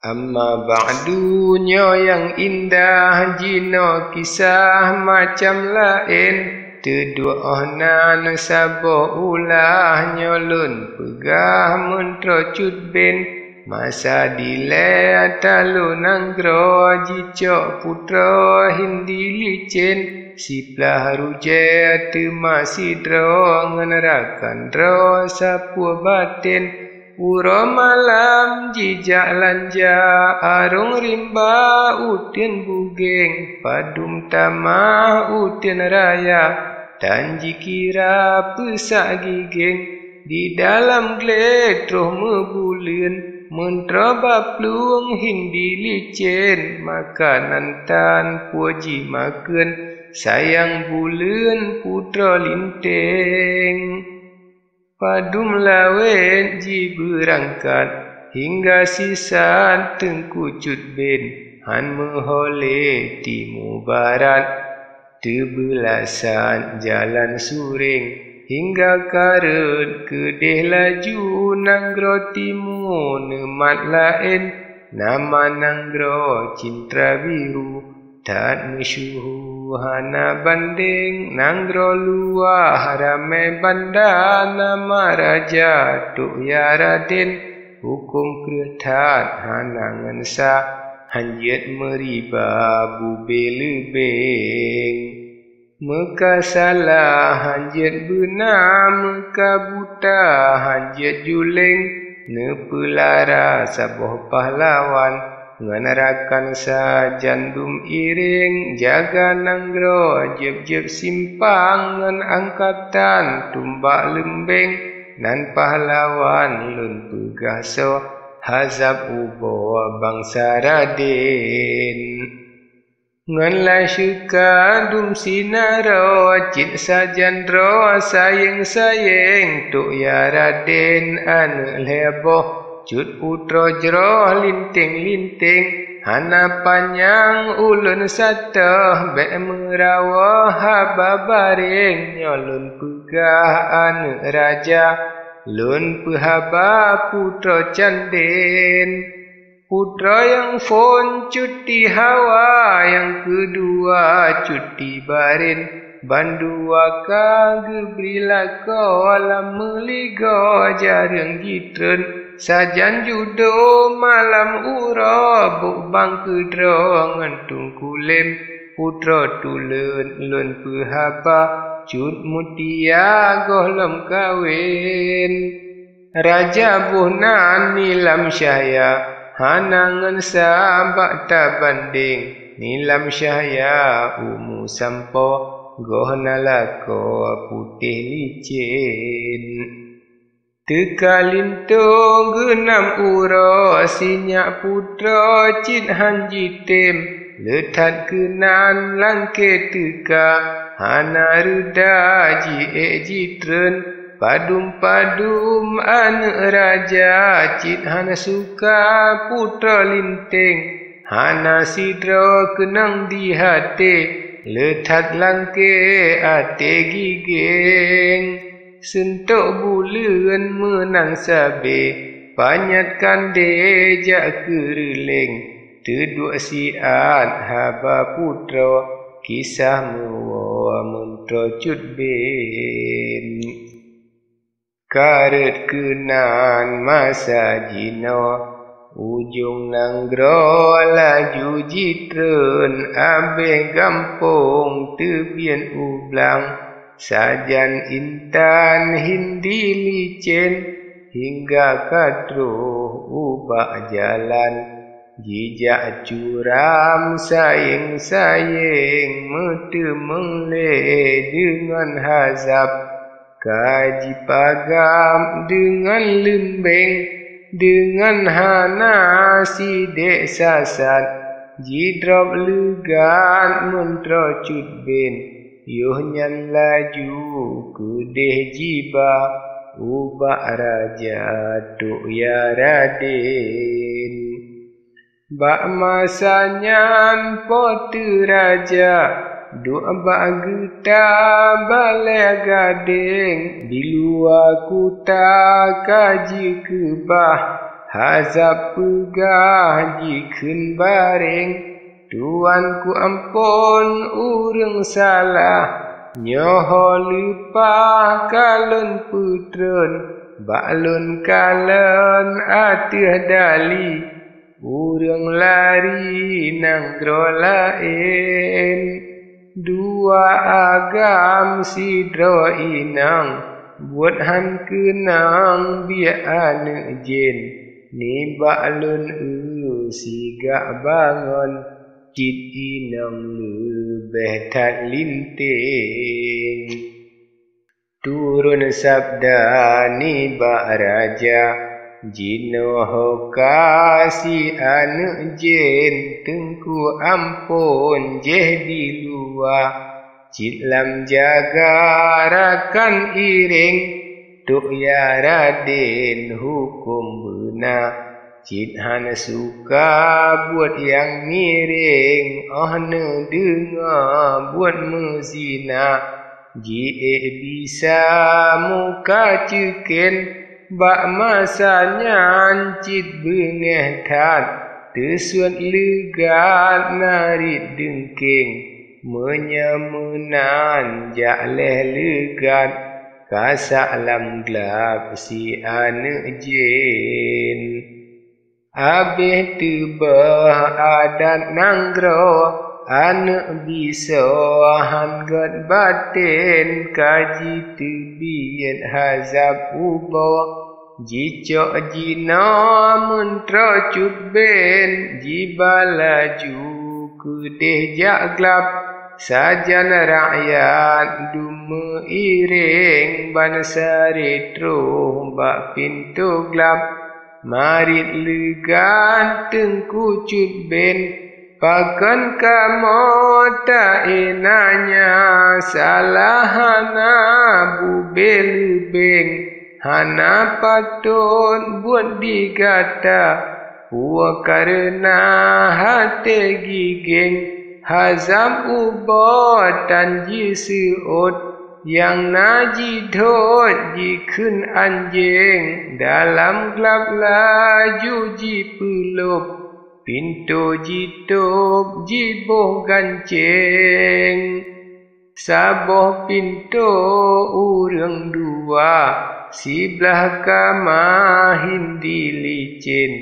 Amma ba'dunya yang indah jino kisah macam lain Tedu'ohna nasabo ulah nyolun pegah mentro cudben Masa dile talu nanggro jicok putra hindi licin Siplah ruje temasidro ngenerakan ro sapua batin Uro malam jijak lanja arung rimba utin bugeng Padum tamah utin raya tanji kira pesak gigeng Di dalam gledroh mebulun mentro baplung hindi licin Makanan tan puji makan sayang bulan putra linteng Padum lawen ji berangkat hingga sisa tengku cudben Han mehole timu barat Tebelasan jalan suring hingga karut kedeh laju nanggro timu nemat lain Nama nanggro cintra biru tak mesyuhu hana banding nanggro luah rame banda nama raja Tuk Ya Raden hukum kretat hana ngensa hanjet meriba bube lebeng Meka salah hanjet benar meka buta hanjet juleng nepelara saboh pahlawan Nganarakan sajandum iring jaga nanggro jeb-jeb simpang ngan angkatan tumbak lembeng nan pahlawan lun pegaso hazab ubo bangsa Raden ngan la syuka dum sinaro cit sajandro sayeng-sayeng Tuk Ya Raden ane leboh Cut putra jroh linting-linting hana panjang ulun satah bek merawah haba baring nyolun pegah ane raja lun pehaba putra canden putra yang fon cuti hawa yang kedua cuti barin bandua ka gebrila ko alam meligo jarang jitren Sajan judo malam ura buk bang kedro ngantung kulem putra tulen lun pehaba cut mutia gohlom kawin Raja buhnan nilam syaya hana ngensa bakta banding nilam syaya umu sampo gohna lako putih licin Teka lintung genam uro sinyak putra cit hanji tem Letat kenan langke teka hana reda ji jitren Padum-padum anak raja cit hana suka putra linteng Hana sidro kenang di hati letat langke ate gigeng Sentuk bulan menang sabe Panyatkan dejak kereleng Teduk siat haba putra Kisah mewa mentro cudben Karet kenan masa jino Ujung nanggro laju jitren Abe gampung tebian ublang Sajan intan hindi licin hingga kadruh ubak jalan Jijak curam sayeng-sayeng mete mengle dengan hazab Kaji pagam dengan lembeng dengan hana sidek sasat Jidrop legan mentro cudben Yuh nyan laju kedeh jiba ubak raja Tuk Ya Raden Bak masanyan pote raja Duk bak geta balai gading Di luar kuta kaji kebah hazab pegah jikun bareng Tuanku ampun urang salah nyoho lupa kalon putron baklon kalon atih dali urang lari nang gro lain dua agam sidro inang buat han kenang biak ane jen ni baklon sigak bangun Cid inang lebih tak linting turun sabda ni bak raja Jinoho kasih anak jen tengku ampun jeh di luar Cid lam jaga rakan iring tuk ya Raden hukum benar Cid han suka buat yang miring ne dengar buat mezina Ji bisa muka ceken bak masanya cid bengeh tat tersuat legat narik dengking menyamunan jak leh legat kasak lam gelap si anak jen Habis tebah adat nanggro anak bisa hanggat batin kaji tebiat hazab ubo jicok jina mentra cutben jibalaju kudeh jaglap sajan rakyat dume iring bangsa retro bak pintu gelap Marit legan tengku cutben pakan kamu tak enanya salahana bubelubeng hana patut buat digata puak karena hati giging hazam ubot tanji seot yang naji dot jikun anjing dalam gelap laju ji pelup pintu jitup jiboh gancing saboh pintu urang dua sebelah kamah hindi licin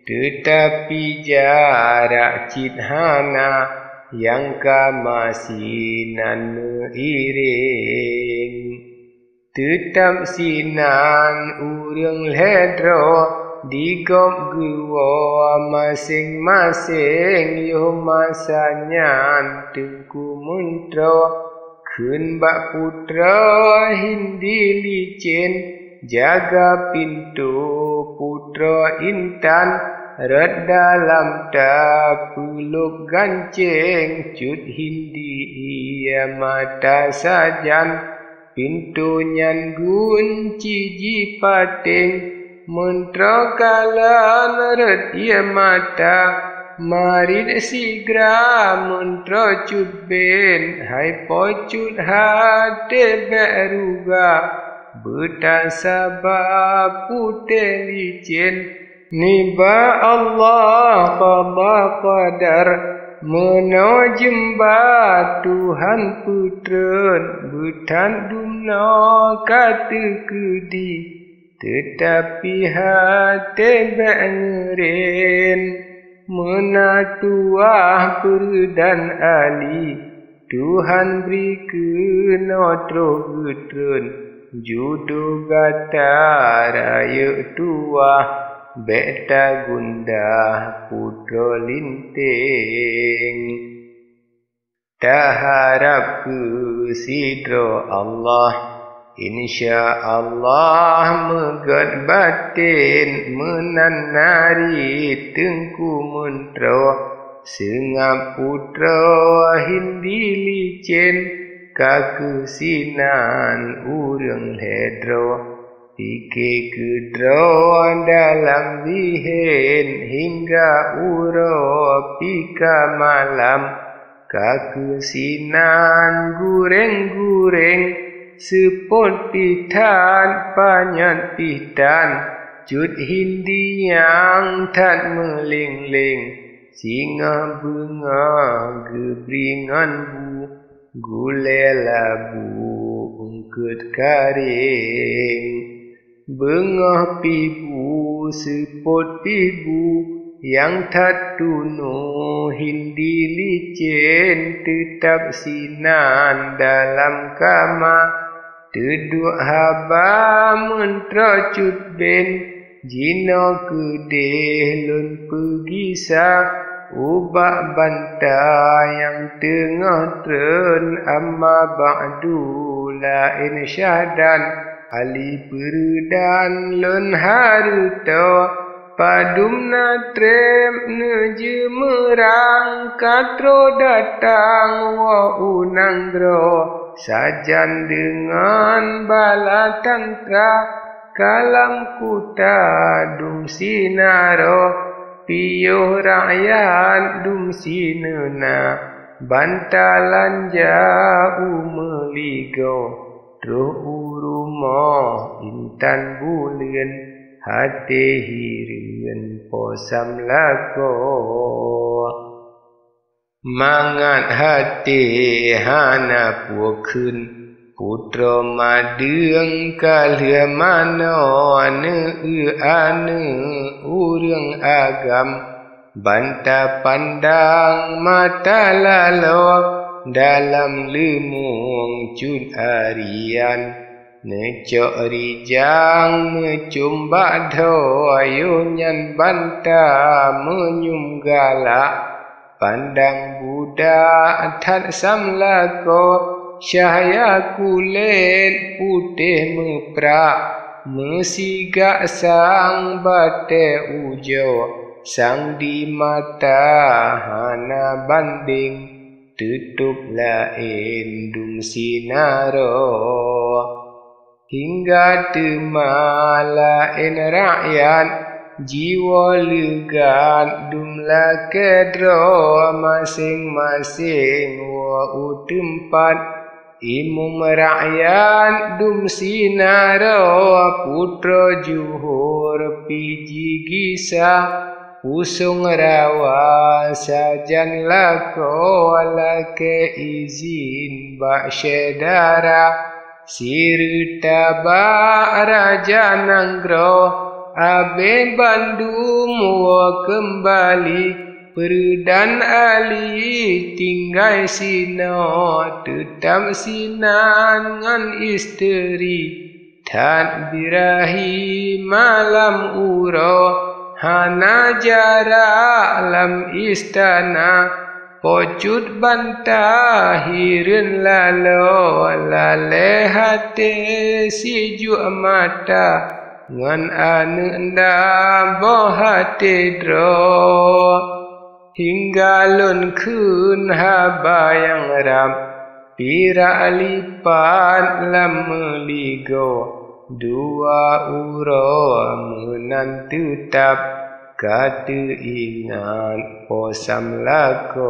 tetapi jarak cid hana yang kamasinan iring tetap sinan urang ledro digop gua masing-masing yo masanyan tengku muntro kun bak putra hindi licin jaga pintu putra intan Red dalam tapuluk gancing cut hindi ia mata sajan pintunya gunci jipating mentra kalan red ia mata marid sigra mentra cut ben hai pocut hati beruga betasabab putih licin Niba Allah qada qadar menojemba Tuhan putren butan dumna kata kedi tetapi hati bangren menatuah perdan ali Tuhan beri kenotro putren judo gata raya tuah Beta gundah putra linting Taharap ke sidro Allah Insya Allah megad batin menanari tengku mentro Sengap putra hindi licin kakusinan urang hedro Pike kedro dalam wihen hingga uro pika malam Kakusinan gureng-gureng sepot pitan panyan pitan จุดหินดีyangทัดมือเล็งsinga bunga gebringan bu gulela bu ungkut karing bengah pibu sepot pibu yang tatuno hindi licin tetap sinan dalam kama Duduk haba mentra cut ben Jina kedeh lun pergi sah Ubak bantai yang tengah tren Amma ba'du lain syahdan Ali perudan lun haruto Padumna trem neje merang Katro datang wa unanggro Sajan dengan bala tangka Kalam kuta dum sinaro Piyuh rakyat dum sinena Bantalan jauh meligo Truh urumo intan bulan Hati hirian posam lako Mangat hati hana puakun Putra madeng kalia mano Ane urang agam Banta pandang mata lalo Dalam lemung cun arian Necok rijang mecumbak doyunyan banta menyum galak Pandang budak tak samlako Cahaya kulit putih meprak Mesigak sang bate ujo Sang di mata hana banding Tutup lain dum sinaro Hingga temalain rakyat Jiwa legat dumla kedro Masing-masing wa utempat Imum rakyat dum sinaro Putra juhur piji gisah Pusung rawa sajan lako Lake izin bak syedara Sirta bak raja nanggro Abe Bandung wa kembali Perdan Ali tinggal sino Tetap sinan ngan isteri Tad birahi malam uro Hana jarak lam istana Pocut bantah hirun lalo Lale hati sijuk mata Ngan anu nda boh hati dro Hingga lun kun haba yang ram Pira lipat lam meligo Dua uro menantu tap Kata ingat posam lako